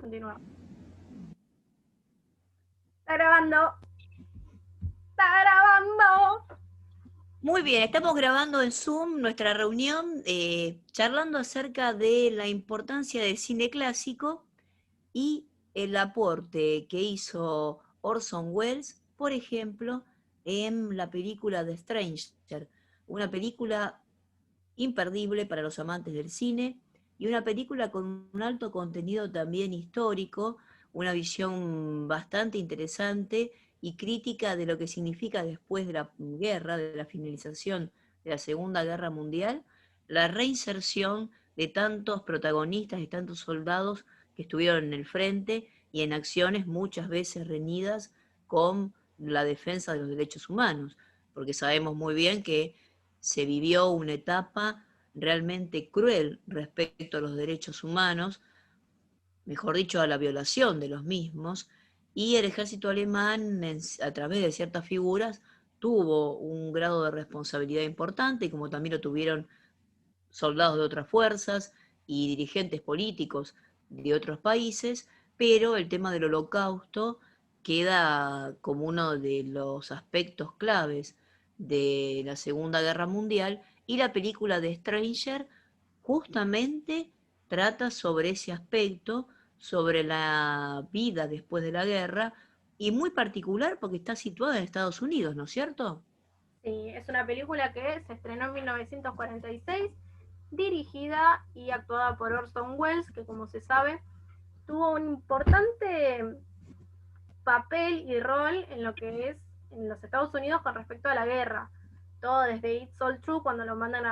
continuar. Está grabando. Está grabando. Muy bien, estamos grabando en Zoom nuestra reunión, charlando acerca de la importancia del cine clásico y el aporte que hizo Orson Welles, por ejemplo, en la película The Stranger, una película imperdible para los amantes del cine y una película con un alto contenido también histórico, una visión bastante interesante y crítica de lo que significa después de la guerra, de la finalización de la Segunda Guerra Mundial, la reinserción de tantos protagonistas y tantos soldados que estuvieron en el frente y en acciones muchas veces reñidas con la defensa de los derechos humanos, porque sabemos muy bien que se vivió una etapa realmente cruel respecto a los derechos humanos, mejor dicho, a la violación de los mismos, y el ejército alemán, a través de ciertas figuras, tuvo un grado de responsabilidad importante, como también lo tuvieron soldados de otras fuerzas y dirigentes políticos de otros países, pero el tema del holocausto queda como uno de los aspectos claves de la Segunda Guerra Mundial, y la película de Stranger justamente trata sobre ese aspecto, sobre la vida después de la guerra, y muy particular porque está situada en Estados Unidos, ¿no es cierto? Sí, es una película que se estrenó en 1946, dirigida y actuada por Orson Welles, que como se sabe, tuvo un importante papel y rol en lo que es en los Estados Unidos con respecto a la guerra. Todo desde It's All True, cuando lo mandan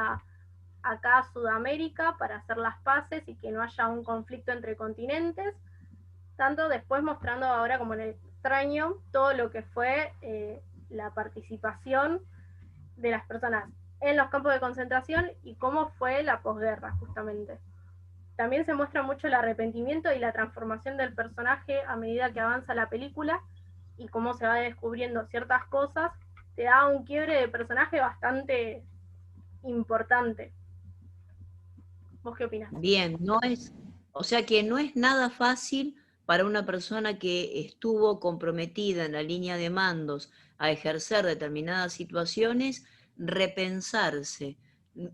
acá a Sudamérica para hacer las paces y que no haya un conflicto entre continentes, tanto después mostrando ahora como en el extraño todo lo que fue la participación de las personas en los campos de concentración y cómo fue la posguerra justamente. También se muestra mucho el arrepentimiento y la transformación del personaje a medida que avanza la película y cómo se va descubriendo ciertas cosas. Te da un quiebre de personaje bastante importante. ¿Vos qué opinás? Bien, o sea que no es nada fácil para una persona que estuvo comprometida en la línea de mandos a ejercer determinadas situaciones, repensarse,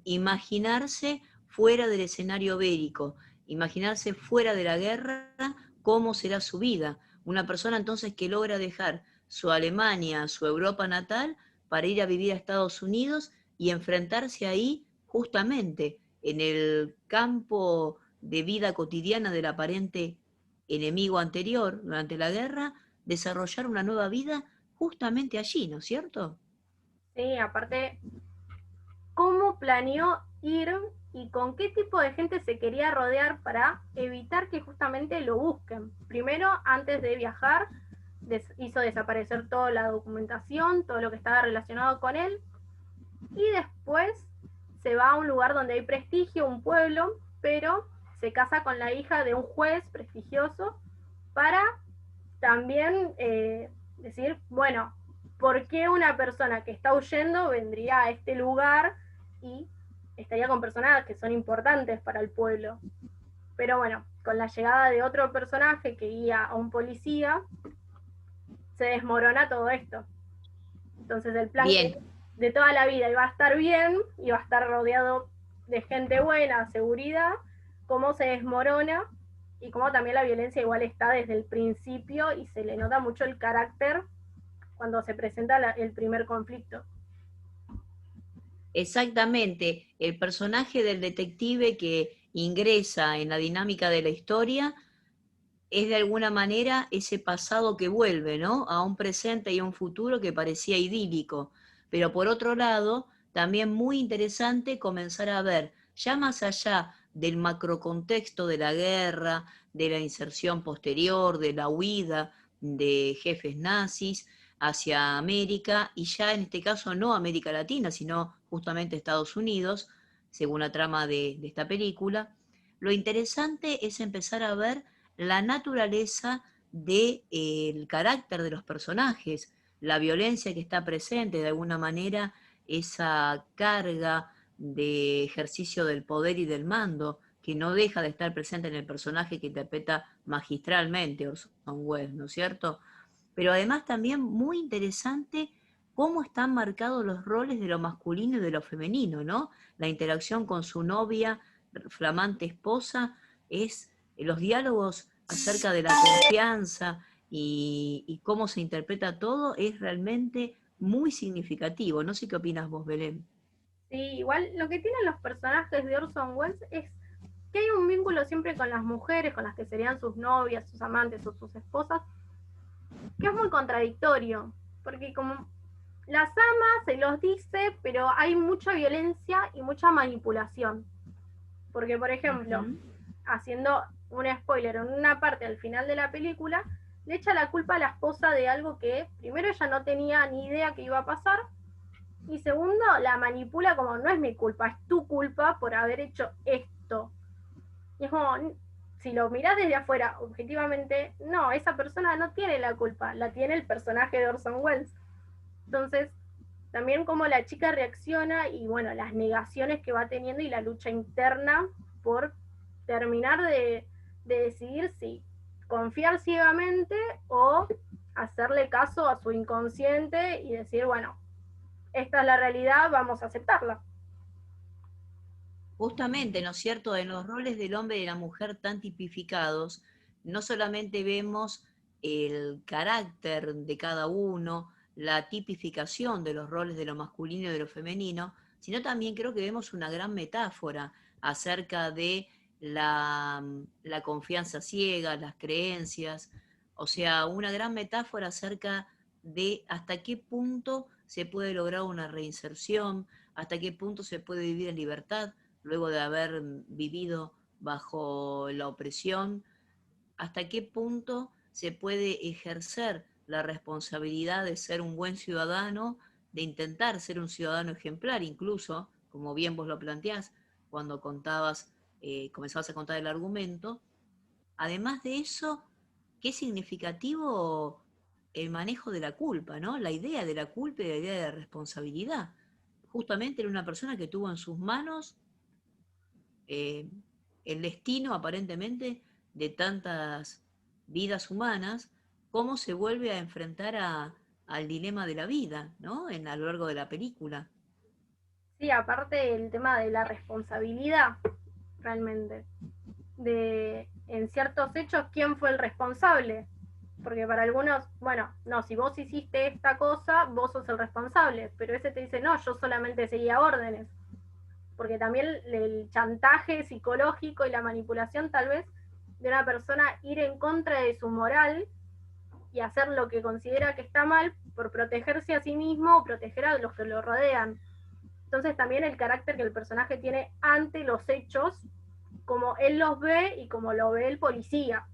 imaginarse fuera del escenario bélico, imaginarse fuera de la guerra, cómo será su vida. Una persona entonces que logra dejar su Alemania, su Europa natal, para ir a vivir a Estados Unidos y enfrentarse ahí justamente en el campo de vida cotidiana del aparente enemigo anterior durante la guerra, desarrollar una nueva vida justamente allí, ¿no es cierto? Sí, aparte, ¿cómo planeó ir y con qué tipo de gente se quería rodear para evitar que justamente lo busquen? Primero, antes de viajar, hizo desaparecer toda la documentación, todo lo que estaba relacionado con él, y después se va a un lugar donde hay prestigio, un pueblo, pero se casa con la hija de un juez prestigioso para también decir, bueno, ¿por qué una persona que está huyendo vendría a este lugar y estaría con personas que son importantes para el pueblo? Pero bueno, con la llegada de otro personaje que guía a un policía, se desmorona todo esto. Entonces el plan que Bien, de toda la vida iba a estar bien, iba a estar rodeado de gente buena, seguridad, cómo se desmorona y cómo también la violencia igual está desde el principio y se le nota mucho el carácter cuando se presenta el primer conflicto. exactamente. El personaje del detective que ingresa en la dinámica de la historia es de alguna manera ese pasado que vuelve, ¿no? A un presente y a un futuro que parecía idílico. Pero por otro lado, también muy interesante comenzar a ver, ya más allá del macrocontexto de la guerra, de la inserción posterior, de la huida de jefes nazis hacia América, y ya en este caso no América Latina, sino justamente Estados Unidos, según la trama de esta película, lo interesante es empezar a ver la naturaleza del carácter de los personajes, la violencia que está presente, de alguna manera esa carga de ejercicio del poder y del mando, que no deja de estar presente en el personaje que interpreta magistralmente Orson Welles, ¿no es cierto? Pero además también muy interesante cómo están marcados los roles de lo masculino y de lo femenino, ¿no? La interacción con su novia, flamante esposa, es los diálogos acerca de la confianza y cómo se interpreta todo es realmente muy significativo. No sé qué opinas vos, Belén. Sí, igual lo que tienen los personajes de Orson Welles es que hay un vínculo siempre con las mujeres, con las que serían sus novias, sus amantes o sus esposas, que es muy contradictorio, porque como las ama, se los dice, pero hay mucha violencia y mucha manipulación. Porque, por ejemplo, haciendo un spoiler, en una parte al final de la película, le echa la culpa a la esposa de algo que primero ella no tenía ni idea que iba a pasar, y segundo, la manipula como no es mi culpa, es tu culpa por haber hecho esto. Y es como, si lo mirás desde afuera, objetivamente, no, esa persona no tiene la culpa, la tiene el personaje de Orson Welles. Entonces, también cómo la chica reacciona y bueno, las negaciones que va teniendo y la lucha interna por terminar de decidir si confiar ciegamente o hacerle caso a su inconsciente y decir, bueno, esta es la realidad, vamos a aceptarla. Justamente, ¿no es cierto?, en los roles del hombre y de la mujer tan tipificados, no solamente vemos el carácter de cada uno, la tipificación de los roles de lo masculino y de lo femenino, sino también creo que vemos una gran metáfora acerca de la confianza ciega, las creencias, o sea, una gran metáfora acerca de hasta qué punto se puede lograr una reinserción, hasta qué punto se puede vivir en libertad luego de haber vivido bajo la opresión, hasta qué punto se puede ejercer la responsabilidad de ser un buen ciudadano, de intentar ser un ciudadano ejemplar, incluso, como bien vos lo planteás, cuando comenzabas a contar el argumento. Además de eso, qué significativo el manejo de la culpa, ¿no? La idea de la culpa y la idea de la responsabilidad. Justamente era una persona que tuvo en sus manos eh, el destino aparentemente de tantas vidas humanas, cómo se vuelve a enfrentar al dilema de la vida, ¿no? A lo largo de la película. Sí, aparte el tema de la responsabilidad, realmente, de en ciertos hechos quién fue el responsable. Porque para algunos, bueno, no, si vos hiciste esta cosa, vos sos el responsable, pero ese te dice, no, yo solamente seguía órdenes. Porque también el chantaje psicológico y la manipulación tal vez de una persona ir en contra de su moral y hacer lo que considera que está mal por protegerse a sí mismo o proteger a los que lo rodean. Entonces también el carácter que el personaje tiene ante los hechos, como él los ve y como lo ve el policía.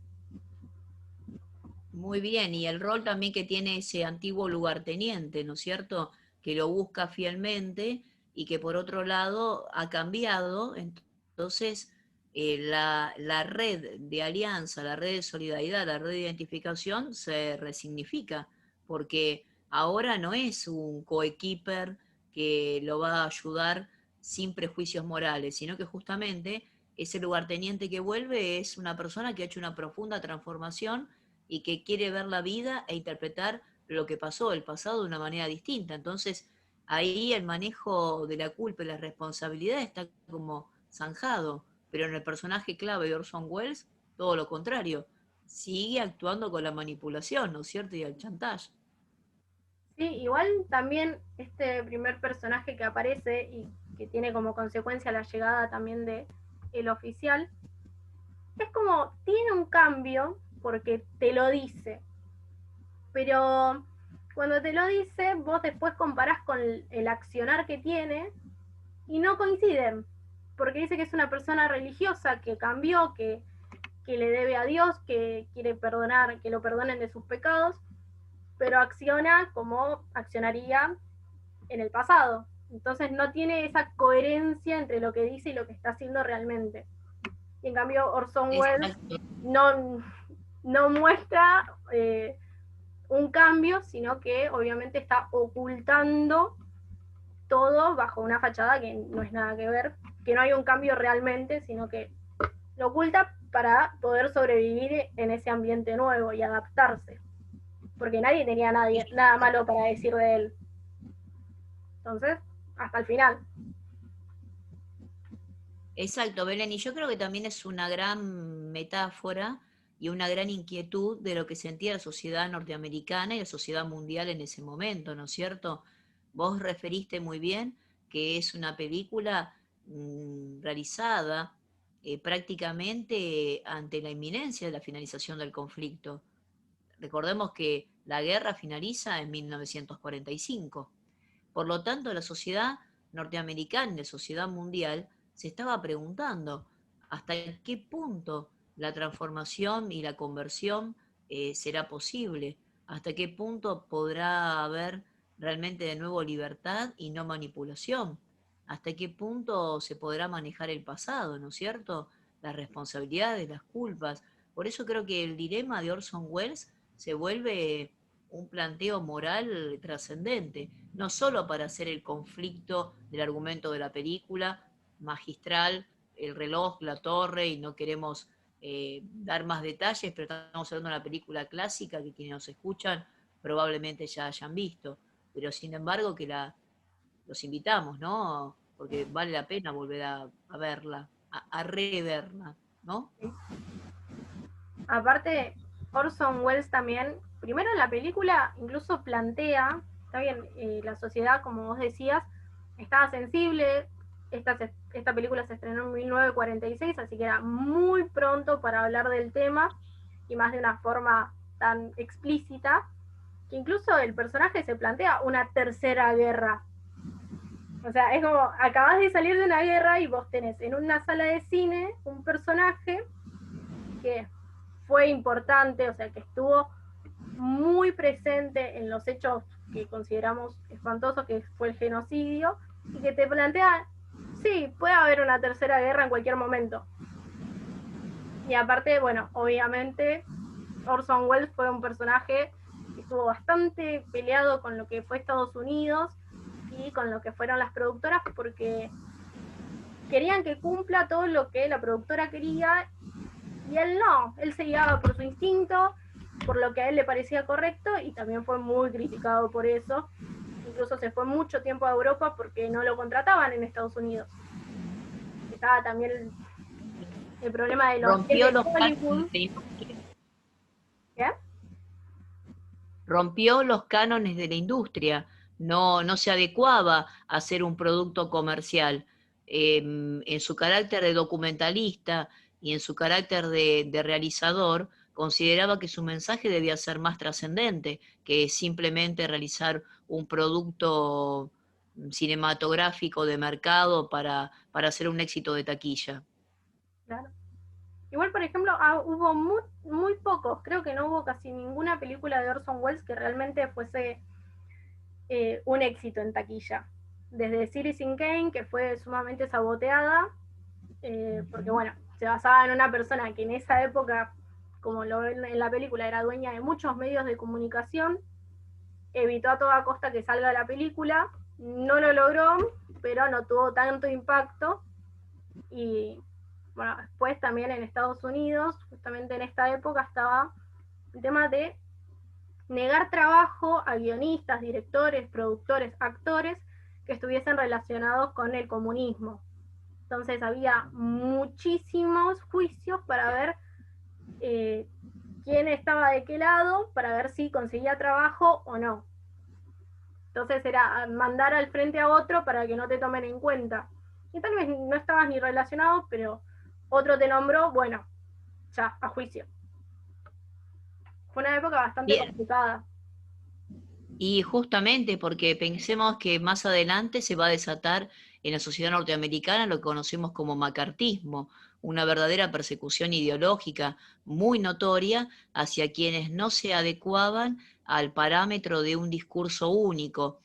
Muy bien, y el rol también que tiene ese antiguo lugarteniente, ¿no es cierto? Que lo busca fielmente y que por otro lado ha cambiado. Entonces, la red de alianza, la red de solidaridad, la red de identificación se resignifica, porque ahora no es un coequiper que lo va a ayudar sin prejuicios morales, sino que justamente ese lugarteniente que vuelve es una persona que ha hecho una profunda transformación y que quiere ver la vida e interpretar lo que pasó, el pasado, de una manera distinta. Entonces, ahí el manejo de la culpa y la responsabilidad está como zanjado, pero en el personaje clave de Orson Welles, todo lo contrario, sigue actuando con la manipulación, ¿no es cierto? Y el chantaje. Sí, igual también este primer personaje que aparece y que tiene como consecuencia la llegada también de el oficial, es como, tiene un cambio porque te lo dice, pero cuando te lo dice, vos después comparás con el accionar que tiene y no coinciden, porque dice que es una persona religiosa, que cambió, que le debe a Dios, que quiere perdonar, que lo perdonen de sus pecados, pero acciona como accionaría en el pasado. Entonces no tiene esa coherencia entre lo que dice y lo que está haciendo realmente. Y en cambio Orson Welles Exacto. no, no muestra un cambio, sino que obviamente está ocultando todo bajo una fachada que no es nada que ver, que no hay un cambio realmente, sino que lo oculta para poder sobrevivir en ese ambiente nuevo y adaptarse. Porque nadie tenía nada malo para decir de él. Entonces, hasta el final. Exacto, Belén, y yo creo que también es una gran metáfora y una gran inquietud de lo que sentía la sociedad norteamericana y la sociedad mundial en ese momento, ¿no es cierto? Vos referiste muy bien que es una película realizada prácticamente ante la inminencia de la finalización del conflicto. Recordemos que la guerra finaliza en 1945. Por lo tanto, la sociedad norteamericana y la sociedad mundial se estaba preguntando hasta qué punto la transformación y la conversión será posible, hasta qué punto podrá haber realmente de nuevo libertad y no manipulación, hasta qué punto se podrá manejar el pasado, ¿no es cierto? Las responsabilidades, las culpas. Por eso creo que el dilema de Orson Welles se vuelve un planteo moral trascendente, no solo para hacer el conflicto del argumento de la película, magistral, el reloj, la torre, y no queremos dar más detalles, pero estamos hablando de una película clásica que quienes nos escuchan probablemente ya hayan visto, pero sin embargo que los invitamos, ¿no? Porque vale la pena volver a verla, a reverla, ¿no? Aparte, Orson Welles también, primero en la película incluso plantea, está bien, la sociedad, como vos decías, estaba sensible, esta película se estrenó en 1946, así que era muy pronto para hablar del tema, y más de una forma tan explícita, que incluso el personaje se plantea una tercera guerra. O sea, es como, acabas de salir de una guerra y vos tenés en una sala de cine un personaje que fue importante, o sea, que estuvo muy presente en los hechos que consideramos espantosos, que fue el genocidio, y que te plantea, sí, puede haber una tercera guerra en cualquier momento. Y aparte, bueno, obviamente Orson Welles fue un personaje que estuvo bastante peleado con lo que fue Estados Unidos y con lo que fueron las productoras, porque querían que cumpla todo lo que la productora quería, y él no, él se guiaba por su instinto, por lo que a él le parecía correcto, y también fue muy criticado por eso. Incluso se fue mucho tiempo a Europa porque no lo contrataban en Estados Unidos. Estaba también el problema de los Rompió de los Hollywood. ¿Qué? Rompió los cánones de la industria, no se adecuaba a ser un producto comercial. En su carácter de documentalista y en su carácter de realizador, consideraba que su mensaje debía ser más trascendente que simplemente realizar un producto cinematográfico de mercado para hacer un éxito de taquilla. Claro. Igual, por ejemplo, hubo muy pocos, creo que no hubo casi ninguna película de Orson Welles que realmente fuese un éxito en taquilla. Desde Citizen Kane, que fue sumamente saboteada, porque bueno, se basaba en una persona que en esa época, como lo ven en la película, era dueña de muchos medios de comunicación, evitó a toda costa que salga la película, no lo logró, pero no tuvo tanto impacto. Y bueno, después también en Estados Unidos, justamente en esta época, estaba el tema de negar trabajo a guionistas, directores, productores, actores que estuviesen relacionados con el comunismo. Entonces había muchísimos juicios para ver quién estaba de qué lado, para ver si conseguía trabajo o no. Entonces era mandar al frente a otro para que no te tomen en cuenta. Y tal vez no estabas ni relacionado, pero otro te nombró, bueno, ya, a juicio. Fue una época bastante Bien. complicada. Y justamente porque pensemos que más adelante se va a desatar en la sociedad norteamericana lo que conocemos como macartismo, una verdadera persecución ideológica muy notoria hacia quienes no se adecuaban al parámetro de un discurso único.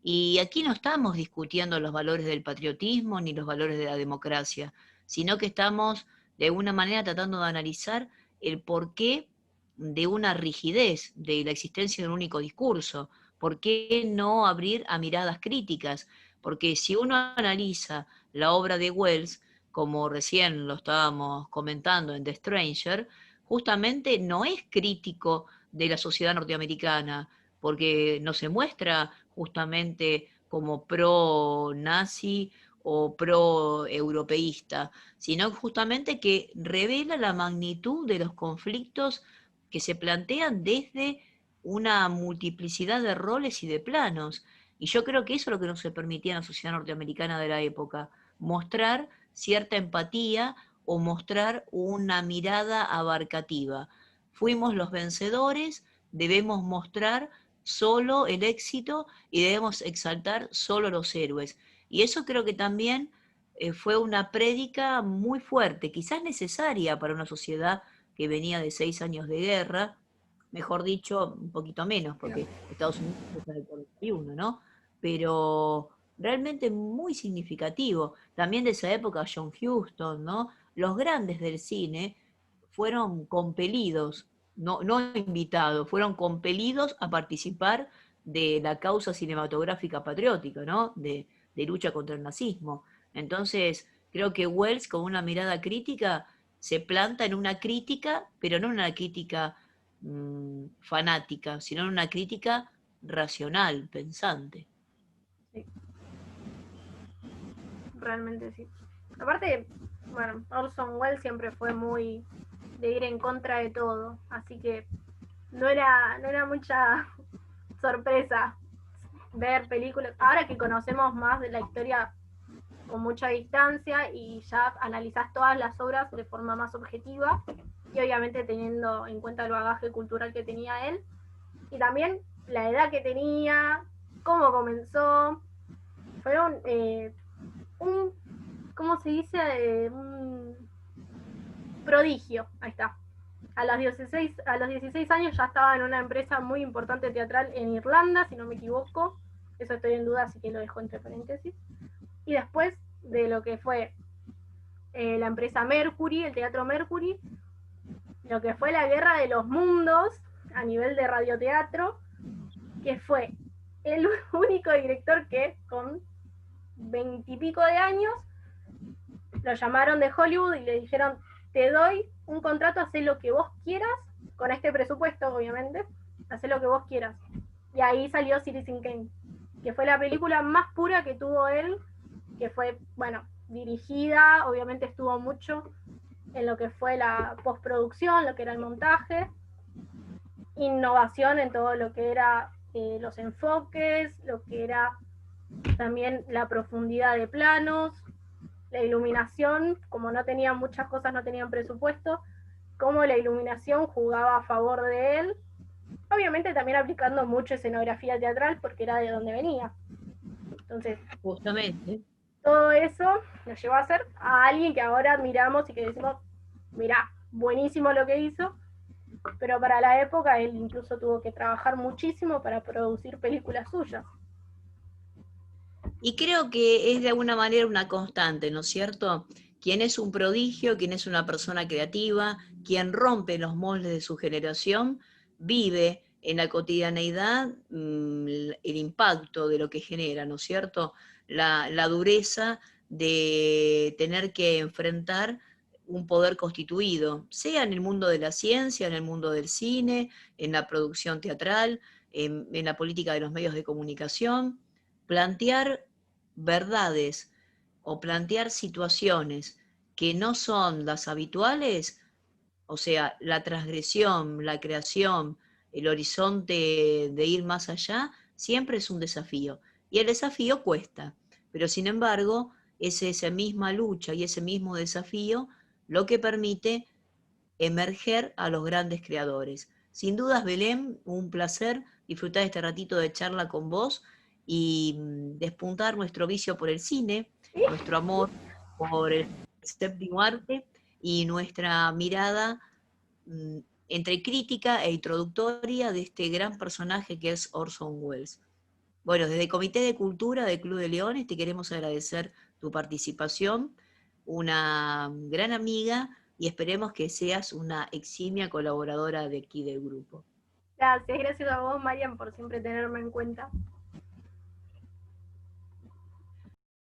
Y aquí no estamos discutiendo los valores del patriotismo ni los valores de la democracia, sino que estamos de alguna manera tratando de analizar el porqué de una rigidez de la existencia de un único discurso. ¿Por qué no abrir a miradas críticas? Porque si uno analiza la obra de Wells, como recién lo estábamos comentando en The Stranger, justamente no es crítico de la sociedad norteamericana, porque no se muestra justamente como pro-nazi o pro-europeísta, sino justamente que revela la magnitud de los conflictos que se plantean desde una multiplicidad de roles y de planos. Y yo creo que eso es lo que no se permitía en la sociedad norteamericana de la época, mostrar cierta empatía o mostrar una mirada abarcativa. Fuimos los vencedores, debemos mostrar solo el éxito y debemos exaltar solo los héroes. Y eso creo que también fue una prédica muy fuerte, quizás necesaria para una sociedad que venía de 6 años de guerra, mejor dicho, un poquito menos, porque Estados Unidos está en el 41, ¿no? Pero realmente muy significativo. También de esa época John Huston, ¿no? Los grandes del cine fueron compelidos, no invitados, fueron compelidos a participar de la causa cinematográfica patriótica, ¿no? De lucha contra el nazismo. Entonces, creo que Wells, con una mirada crítica, se planta en una crítica, pero no en una crítica fanática, sino en una crítica racional, pensante. Sí, realmente sí. Aparte, bueno, Orson Welles siempre fue muy de ir en contra de todo, así que no era mucha sorpresa ver películas. Ahora que conocemos más de la historia con mucha distancia y ya analizás todas las obras de forma más objetiva y obviamente teniendo en cuenta el bagaje cultural que tenía él y también la edad que tenía, cómo comenzó, fue un ¿cómo se dice? Un prodigio, ahí está. A los 16 años ya estaba en una empresa muy importante teatral en Irlanda, si no me equivoco. Eso estoy en duda, así que lo dejo entre paréntesis. Y después de lo que fue la empresa Mercury, el Teatro Mercury, lo que fue la Guerra de los Mundos a nivel de radioteatro, que fue el único director que con 20 y pico de años lo llamaron de Hollywood y le dijeron, te doy un contrato, haz lo que vos quieras, con este presupuesto, obviamente, haz lo que vos quieras. Y ahí salió Citizen Kane, que fue la película más pura que tuvo él, que fue, bueno, dirigida, obviamente estuvo mucho en lo que fue la postproducción, lo que era el montaje, innovación en todo lo que era los enfoques, lo que era también la profundidad de planos, la iluminación, como no tenían muchas cosas, no tenían presupuesto, cómo la iluminación jugaba a favor de él, obviamente también aplicando mucho escenografía teatral porque era de donde venía. Entonces, Justamente. todo eso nos llevó a ser a alguien que ahora admiramos y que decimos, mirá, buenísimo lo que hizo, pero para la época él incluso tuvo que trabajar muchísimo para producir películas suyas. Y creo que es de alguna manera una constante, ¿no es cierto? Quien es un prodigio, quien es una persona creativa, quien rompe los moldes de su generación, vive en la cotidianeidad el impacto de lo que genera, ¿no es cierto? La dureza de tener que enfrentar un poder constituido, sea en el mundo de la ciencia, en el mundo del cine, en la producción teatral, en la política de los medios de comunicación, plantear verdades o plantear situaciones que no son las habituales, o sea, la transgresión, la creación, el horizonte de ir más allá, siempre es un desafío. Y el desafío cuesta, pero sin embargo, es esa misma lucha y ese mismo desafío lo que permite emerger a los grandes creadores. Sin dudas, Belén, un placer disfrutar este ratito de charla con vos y despuntar nuestro vicio por el cine, nuestro amor por el séptimo arte y nuestra mirada mm, entre crítica e introductoria de este gran personaje que es Orson Welles. Bueno, desde el Comité de Cultura del Club de Leones te queremos agradecer tu participación, una gran amiga y esperemos que seas una eximia colaboradora de aquí del grupo. Gracias a vos, Marian, por siempre tenerme en cuenta.